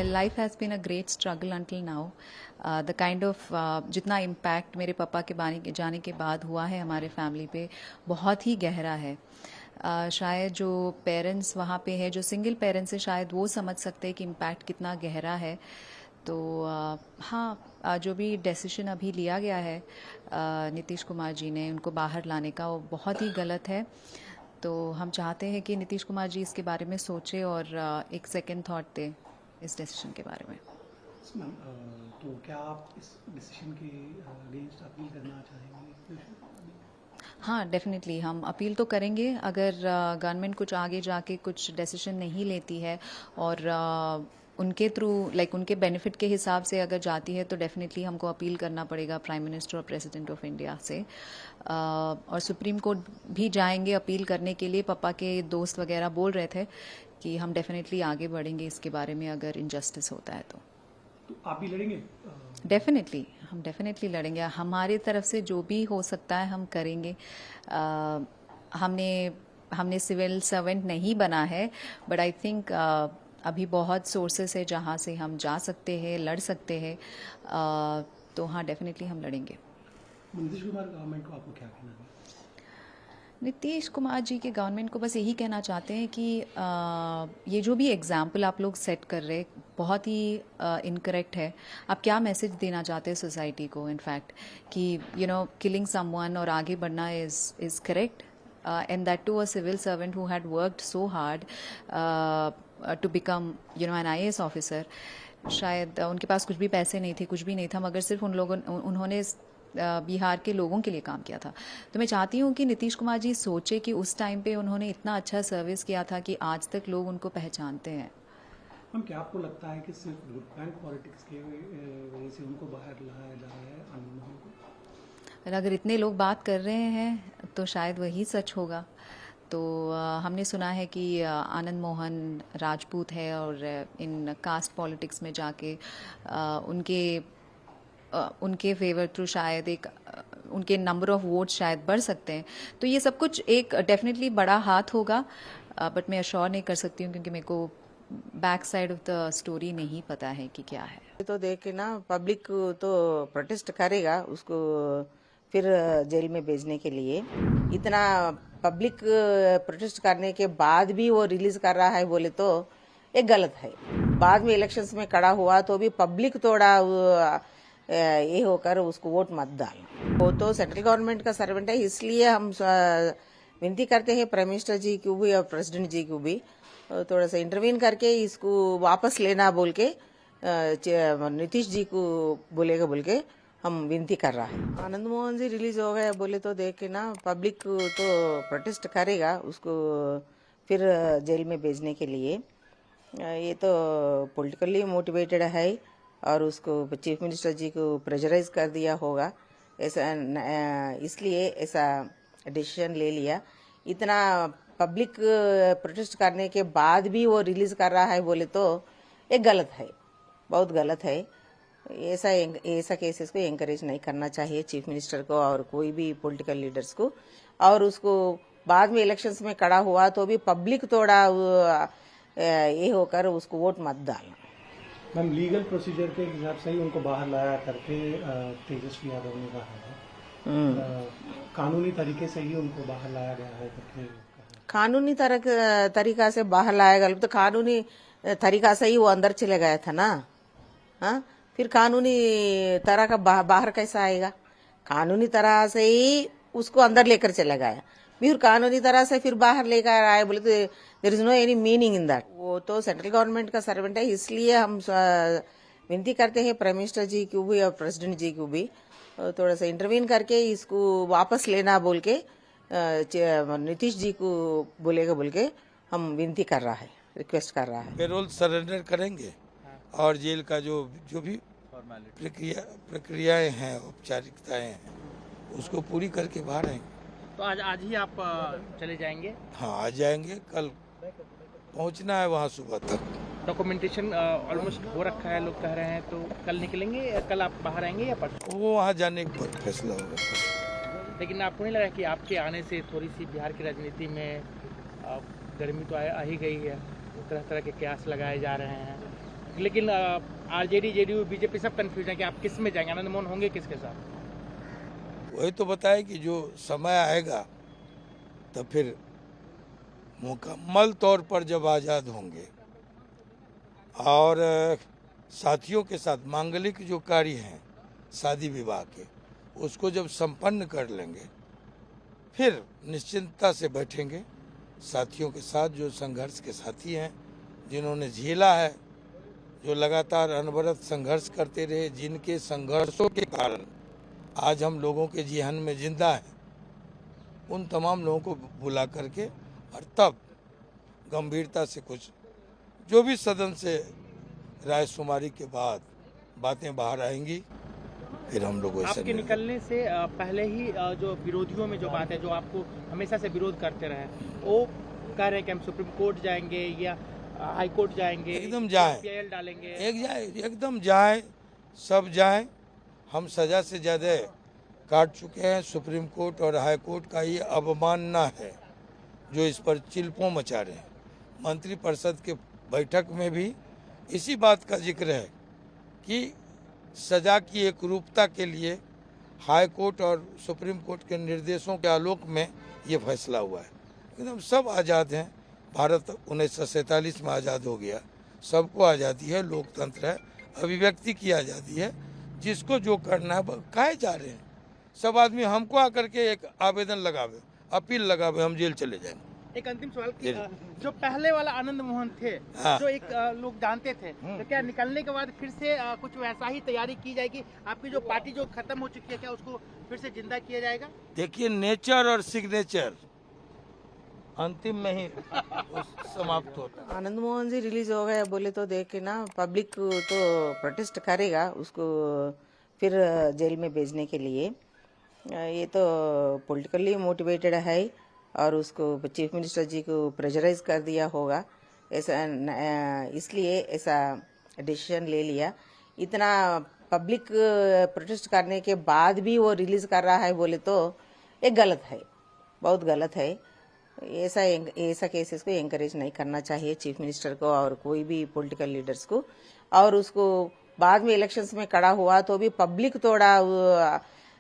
life has been a great struggle until now. The kind of जितना impact मेरे पापा के जाने के बाद हुआ है हमारे फैमिली पे बहुत ही गहरा है. शायद जो पेरेंट्स वहाँ पे है, जो सिंगल पेरेंट्स है, शायद वो समझ सकते हैं कि इम्पैक्ट कितना गहरा है. तो हाँ, जो भी डेसिशन अभी लिया गया है नीतीश कुमार जी ने उनको बाहर लाने का, वो बहुत ही गलत है. तो हम चाहते हैं कि नीतीश कुमार जी इसके बारे में सोचें और एक सेकंड थॉट दें इस डिसीजन के बारे में. तो क्या आप इस डिसीजन के अगेंस्ट अपील करना चाहेंगे? हाँ, डेफिनेटली हम अपील तो करेंगे. अगर गवर्नमेंट कुछ आगे जाके कुछ डिसीजन नहीं लेती है और उनके थ्रू उनके बेनिफिट के हिसाब से अगर जाती है, तो डेफिनेटली हमको अपील करना पड़ेगा प्राइम मिनिस्टर और प्रेसिडेंट ऑफ इंडिया से. और सुप्रीम कोर्ट भी जाएंगे अपील करने के लिए. पापा के दोस्त वगैरह बोल रहे थे कि हम डेफिनेटली आगे बढ़ेंगे इसके बारे में अगर इनजस्टिस होता है तो आप भी लड़ेंगे? डेफिनेटली, हम डेफिनेटली लड़ेंगे. हमारे तरफ से जो भी हो सकता है हम करेंगे. हमने सिविल सर्वेंट नहीं बना है, बट आई थिंक अभी बहुत सोर्सेस है जहाँ से हम जा सकते हैं, लड़ सकते हैं. तो हाँ, डेफिनेटली हम लड़ेंगे. नीतीश कुमार गवर्नमेंट को आपको क्या कहना है? नीतीश कुमार जी के गवर्नमेंट को बस यही कहना चाहते हैं कि ये जो भी एग्जाम्पल आप लोग सेट कर रहे बहुत ही इनकरेक्ट है. आप क्या मैसेज देना चाहते हैं सोसाइटी को इनफैक्ट कि किलिंग समवन और आगे बढ़ना is correct, and that too a civil servant who had worked so hard to become an IAS officer. शायद उनके पास कुछ भी पैसे नहीं थे, कुछ भी नहीं था, मगर सिर्फ उन्होंने बिहार के लोगों के लिए काम किया था. तो मैं चाहती हूँ कि नीतीश कुमार जी सोचे कि उस टाइम पे उन्होंने इतना अच्छा सर्विस किया था कि आज तक लोग उनको पहचानते हैं. हम क्या आपको लगता है कि सिर्फ वोट बैंक पॉलिटिक्स की वजह से उनको बाहर लाया जा रहा है आनंद मोहन को? अगर इतने लोग बात कर रहे हैं तो शायद वही सच होगा. तो हमने सुना है कि आनंद मोहन राजपूत है और इन कास्ट पॉलिटिक्स में जाके उनके फेवर थ्रू शायद उनके नंबर ऑफ वोट शायद बढ़ सकते हैं. तो ये सब कुछ एक डेफिनेटली बड़ा हाथ होगा, बट मैं अश्योर नहीं कर सकती हूँ क्योंकि मेरे को back side of the story नहीं पता है कि क्या है. तो देख के ना पब्लिक तो प्रोटेस्ट करेगा उसको फिर जेल में भेजने के लिए. इतना पब्लिक प्रोटेस्ट करने के बाद भी वो रिलीज कर रहा है बोले तो ये गलत है. बाद में इलेक्शंस में खड़ा हुआ तो भी पब्लिक थोड़ा ये होकर उसको वोट मत डालना. वो तो सेंट्रल गवर्नमेंट का सर्वेंट है, इसलिए हम विनती करते हैं प्राइम मिनिस्टर जी को भी और प्रेसिडेंट जी को भी थोड़ा सा इंटरवीन करके इसको वापस लेना बोल के नीतीश जी को बोलेगा बोल के हम विनती कर रहा है. आनंद मोहन जी रिलीज हो गया बोले तो देख के ना पब्लिक तो प्रोटेस्ट करेगा उसको फिर जेल में भेजने के लिए. ये तो पॉलिटिकली मोटिवेटेड है और उसको चीफ मिनिस्टर जी को प्रेशराइज कर दिया होगा ऐसा, इसलिए ऐसा डिसीजन ले लिया. इतना पब्लिक प्रोटेस्ट करने के बाद भी वो रिलीज कर रहा है बोले तो ये गलत है, बहुत गलत है. ऐसा केसेस को एंकरेज नहीं करना चाहिए चीफ मिनिस्टर को और कोई भी पॉलिटिकल लीडर्स को. और उसको बाद में इलेक्शंस में खड़ा हुआ तो भी पब्लिक थोड़ा ये होकर उसको वोट मत डालना. मैम, लीगल प्रोसीजर के हिसाब से ही उनको बाहर लाया करके तेजस्वी यादव ने कहा है. कानूनी तरीके से ही उनको बाहर लाया गया है करके. कानूनी तरीका से बाहर लाया गया तो कानूनी तरीका से ही वो अंदर चले गया था ना. हाँ, फिर कानूनी तरह का बाहर कैसा आएगा? कानूनी तरह से ही उसको अंदर लेकर चला गया, फिर कानूनी तरह से फिर बाहर लेकर आए बोले तो there is no any meaning in that. वो तो सेंट्रल गवर्नमेंट का सर्वेंट है, इसलिए हम विनती करते हैं प्राइम मिनिस्टर जी को भी और प्रेसिडेंट जी को भी थोड़ा सा इंटरवीन करके इसको वापस लेना बोल के नीतीश जी को बोलेगा बोल के हम विनती कर रहा है, रिक्वेस्ट कर रहा है. पेरोल सरेंडर करेंगे और जेल का जो भी प्रक्रियाएं हैं, औपचारिकताएं हैं, उसको पूरी करके बाहर आएंगे. तो आज ही आप चले जाएंगे? हाँ, आज जाएंगे. कल पहुंचना है वहाँ सुबह तक. डॉक्यूमेंटेशन ऑलमोस्ट हो रखा है, लोग कह रहे हैं. तो कल निकलेंगे या कल आप बाहर आएंगे या परसों? वो वहाँ जाने के बाद फैसला होगा. लेकिन आपको नहीं लगा कि आपके आने से थोड़ी सी बिहार की राजनीति में गर्मी तो आ ही गई है, तरह तरह के कयास लगाए जा रहे हैं? लेकिन आरजेडी जेडीयू बीजेपी सब कंफ्यूज है कि आप किस में जाएंगे, आनंद मोहन होंगे किसके साथ? वही तो बताए कि जो समय आएगा तब फिर मुकम्मल तौर पर जब आज़ाद होंगे और साथियों के साथ मांगलिक जो कार्य हैं शादी विवाह के, उसको जब संपन्न कर लेंगे फिर निश्चिंतता से बैठेंगे साथियों के साथ, जो संघर्ष के साथी हैं, जिन्होंने झेला है, जो लगातार अनवरत संघर्ष करते रहे, जिनके संघर्षों के कारण आज हम लोगों के जेहन में जिंदा हैं, उन तमाम लोगों को बुला करके और तब गंभीरता से कुछ जो भी सदन से रायशुमारी के बाद बातें बाहर आएंगी, फिर हम लोग वैसे आपके निकलने से पहले ही जो विरोधियों में जो बात है, जो आपको हमेशा से विरोध करते रहे, वो कह रहे हैं कि हम सुप्रीम कोर्ट जाएंगे या हाई कोर्ट जाएंगे, एकदम जाएं, PIL डालेंगे। एकदम जाएं, सब जाएं। हम सजा से ज़्यादा काट चुके हैं। सुप्रीम कोर्ट और हाई कोर्ट का ये अवमानना है जो इस पर चिल्पों मचा रहे हैं। मंत्रिपरिषद के बैठक में भी इसी बात का जिक्र है कि सजा की एकरूपता के लिए हाई कोर्ट और सुप्रीम कोर्ट के निर्देशों के आलोक में ये फैसला हुआ है। एकदम सब आज़ाद हैं। भारत 1947 में आज़ाद हो गया, सबको आज़ादी है, लोकतंत्र है, अभिव्यक्ति की आज़ादी है। जिसको जो करना है काहे जा रहे हैं सब आदमी? हमको आकर के एक आवेदन लगावे, अपील लगावे, हम जेल चले जाएंगे। एक अंतिम सवाल कि जो पहले वाला आनंद मोहन थे, हाँ। जो एक लोग जानते थे, तो क्या निकलने के बाद फिर से कुछ वैसा ही तैयारी की जाएगी? आपकी जो पार्टी जो खत्म हो चुकी है, क्या उसको फिर से जिंदा किया जाएगा? देखिए, नेचर और सिग्नेचर अंतिम में ही समाप्त होता है। आनंद मोहन जी रिलीज हो गए बोले तो देख के ना पब्लिक तो प्रोटेस्ट करेगा उसको फिर जेल में भेजने के लिए। ये तो पॉलिटिकली मोटिवेटेड है और उसको चीफ मिनिस्टर जी को प्रेशराइज कर दिया होगा, ऐसा इसलिए ऐसा डिसीजन ले लिया। इतना पब्लिक प्रोटेस्ट करने के बाद भी वो रिलीज कर रहा है बोले तो ये गलत है, बहुत गलत है। ऐसा केसेस को एंकरेज नहीं करना चाहिए चीफ मिनिस्टर को और कोई भी पॉलिटिकल लीडर्स को। और उसको बाद में इलेक्शंस में खड़ा हुआ तो भी पब्लिक थोड़ा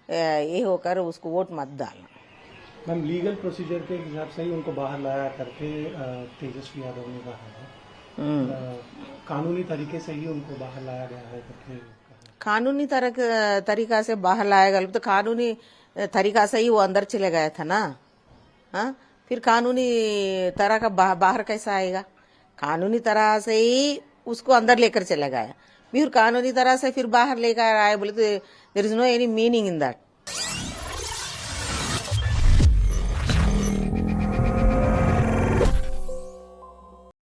ये होकर उसको वोट मत डालना। मैम, लीगल प्रोसीजर के हिसाब से ही उनको बाहर लाया करके तेजस्वी यादव ने कहा है। कानूनी तरीके से ही उनको बाहर लाया गया है करके। कानूनी तरीका से बाहर लाया गया तो कानूनी तरीका से ही वो अंदर चले गया था ना। हाँ, फिर कानूनी तरह का बाहर कैसा आएगा? कानूनी तरह से ही उसको अंदर लेकर चला गया, फिर कानूनी तरह से फिर बाहर लेकर आए बोले तो there is no any meaning in that.